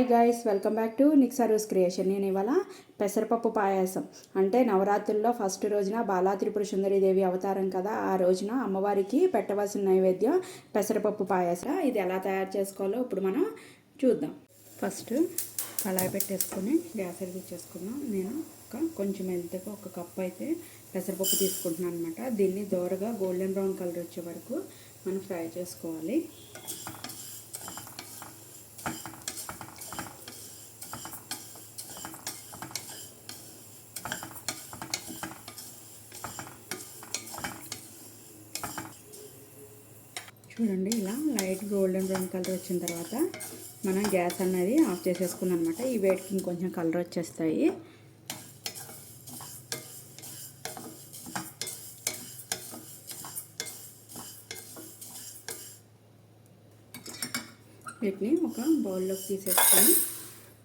Hi guys, welcome back to నిక్సరూస్ creation. నేను ఇవాళ పెసరపప్పు పాయసం అంటే నవరాత్రుల్లో ఫస్ట్ రోజున బాలా త్రిపుర సుందరీదేవి అవతారం కదా, ఆ రోజున అమ్మవారికి పెట్టవలసిన నైవేద్యం పెసరపప్పు పాయసం. ఇది ఎలా తయారు చేసుకోవాలో ఇప్పుడు మనం చూద్దాం. ఫస్ట్ కళాయి పెట్టేసుకొని గ్యాస్ వెలిగించేసుకుందాం. నేను కొంచెం ఎంతగా ఒక కప్పు అయితే పెసరపప్పు తీసుకుంటున్నాను అనమాట. దీన్ని దోరగా గోల్డెన్ బ్రౌన్ కలర్ వచ్చే వరకు మనం ఫ్రై చేసుకోవాలి. చూడండి, ఇలా లైట్ గోల్డెన్ బ్రౌన్ కలర్ వచ్చిన తర్వాత మనం గ్యాస్ అనేది ఆఫ్ చేసేసుకున్నాం అనమాట. ఈ వేడికి ఇంకొంచెం కలర్ వచ్చేస్తాయి. వీటిని ఒక బౌల్లోకి తీసేసుకొని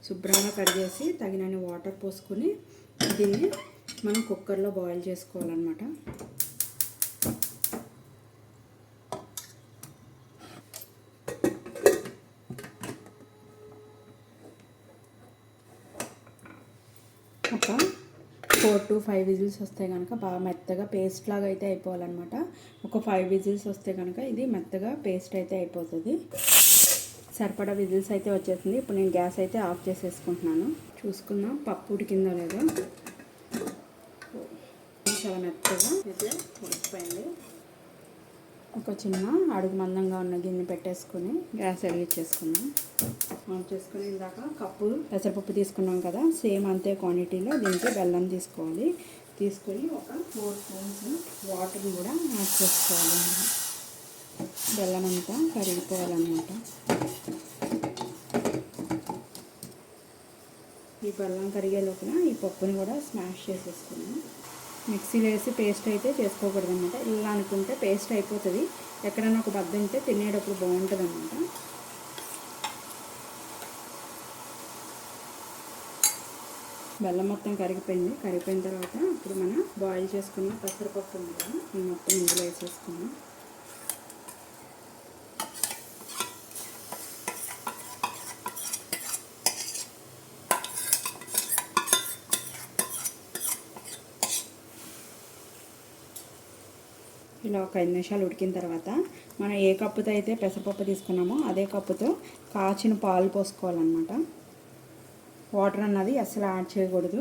శుభ్రంగా కడిగేసి తగినన్ని వాటర్ పోసుకొని దీన్ని మనం కుక్కర్లో బాయిల్ చేసుకోవాలన్నమాట. ఒక 4 to 5 విజిల్స్ వస్తే కనుక బాగా మెత్తగా పేస్ట్ లాగా అయితే అయిపోవాలన్నమాట. ఒక 5 విజిల్స్ వస్తే కనుక ఇది మెత్తగా పేస్ట్ అయితే అయిపోతుంది. సరిపడా విజిల్స్ అయితే వచ్చేసింది. ఇప్పుడు నేను గ్యాస్ అయితే ఆఫ్ చేసేసుకుంటున్నాను. చూసుకుందాం పప్పు ఉడికిందో లేదో. చాలా మెత్తగా అయితే ఉడికిపోయింది. ఒక చిన్న అడుగు మందంగా ఉన్న గిన్నె పెట్టేసుకొని గ్యాస్ వెలిగించేసుకున్నాం. ఆన్ చేసుకుని ఇందాక కప్పు పెసరపప్పు తీసుకున్నాం కదా, సేమ్ అంతే క్వాంటిటీలో దీనికి బెల్లం తీసుకోవాలి. తీసుకొని ఒక 4 స్పూన్స్ వాటర్ కూడా యాడ్ చేసుకోవాలి. బెల్లం అంతా కరిగిపోవాలన్నమాట. ఈ బెల్లం కరిగే లోపల ఈ పప్పుని కూడా స్మాష్ చేసేసుకున్నాం. మిక్సీలో వేసి పేస్ట్ అయితే చేసుకోకూడదు అనమాట. ఇలా అనుకుంటే పేస్ట్ అయిపోతుంది. ఎక్కడైనా ఒక బద్ద ఉంటే తినేటప్పుడు బాగుంటుంది అనమాట. బెల్లం మొత్తం కరిగిపోయింది. కరిగిపోయిన తర్వాత ఇప్పుడు మనం బాయిల్ చేసుకున్న పెసరపప్పు ఉంది కదా, మొత్తం ఇందులో వేసేసుకున్నాం. ఇలా ఒక 5 నిమిషాలు ఉడికిన తర్వాత మనం ఏ కప్పుతో అయితే పెసరపప్పు తీసుకున్నామో అదే కప్పుతో కాచిన పాలు పోసుకోవాలన్నమాట. వాటర్ అన్నది అస్సలు యాడ్ చేయకూడదు.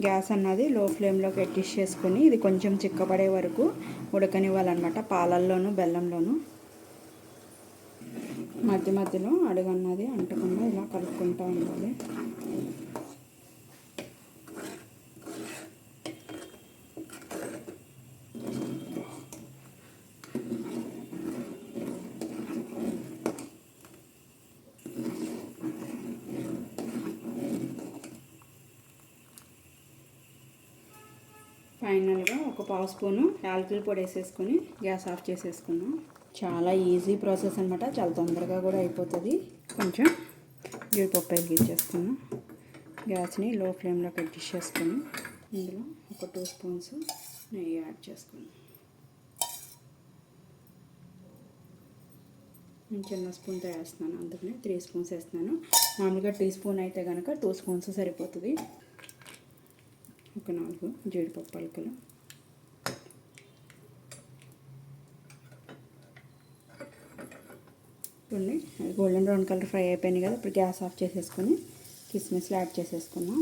గ్యాస్ అన్నది లో ఫ్లేమ్లోకి అడ్జస్ట్ చేసుకొని ఇది కొంచెం చిక్కబడే వరకు ఉడకనివ్వాలన్నమాట. పాలల్లోనూ బెల్లంలోనూ మధ్య మధ్యలో అడుగు అన్నది అంటకుండా ఇలా కలుపుకుంటూ ఉండాలి. ఫైనల్గా ఒక 1/2 స్పూను యాలకుల పొడి వేసేసుకొని గ్యాస్ ఆఫ్ చేసేసుకున్నాం. చాలా ఈజీ ప్రాసెస్ అనమాట. చాలా తొందరగా కూడా అయిపోతుంది. కొంచెం జీడిపప్పు వెలిగించేసుకున్నాం. గ్యాస్ని లో ఫ్లేమ్లోకి అడ్జస్ట్ చేసుకొని ఇందులో ఒక 2 స్పూన్స్ నెయ్యి యాడ్ చేసుకున్నాం. నేను చిన్న స్పూన్తో వేస్తున్నాను, అందుకని 3 స్పూన్స్ వేస్తున్నాను. మామూలుగా టీ స్పూన్ అయితే కనుక 2 స్పూన్స్ సరిపోతుంది. ఒక 4 జీడిపప్పు పలుకులు, కొన్ని గోల్డెన్ బ్రౌన్ కలర్ ఫ్రై అయిపోయినాయి కదా. ఇప్పుడు గ్యాస్ ఆఫ్ చేసేసుకొని కిస్మిస్లు యాడ్ చేసేసుకున్నాం.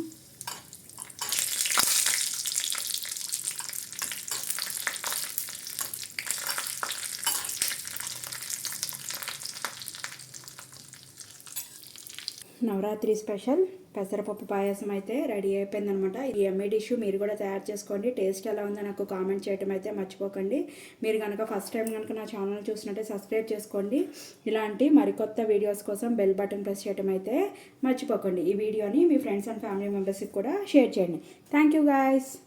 నవరాత్రి స్పెషల్ పెసరపప్పు పాయసం అయితే రెడీ అయిపోయిందనమాట. ఈ ఎమ్మీ డిష్ మీరు కూడా తయారు చేసుకోండి. టేస్ట్ ఎలా ఉందో నాకు కామెంట్ చేయడం అయితే మర్చిపోకండి. మీరు కనుక ఫస్ట్ టైం కనుక నా ఛానల్ చూసినట్టే సబ్స్క్రైబ్ చేసుకోండి. ఇలాంటి మరికొత్త వీడియోస్ కోసం బెల్ బటన్ ప్రెస్ చేయడం అయితే మర్చిపోకండి. ఈ వీడియోని మీ ఫ్రెండ్స్ అండ్ ఫ్యామిలీ మెంబర్స్కి కూడా షేర్ చేయండి. Thank you guys.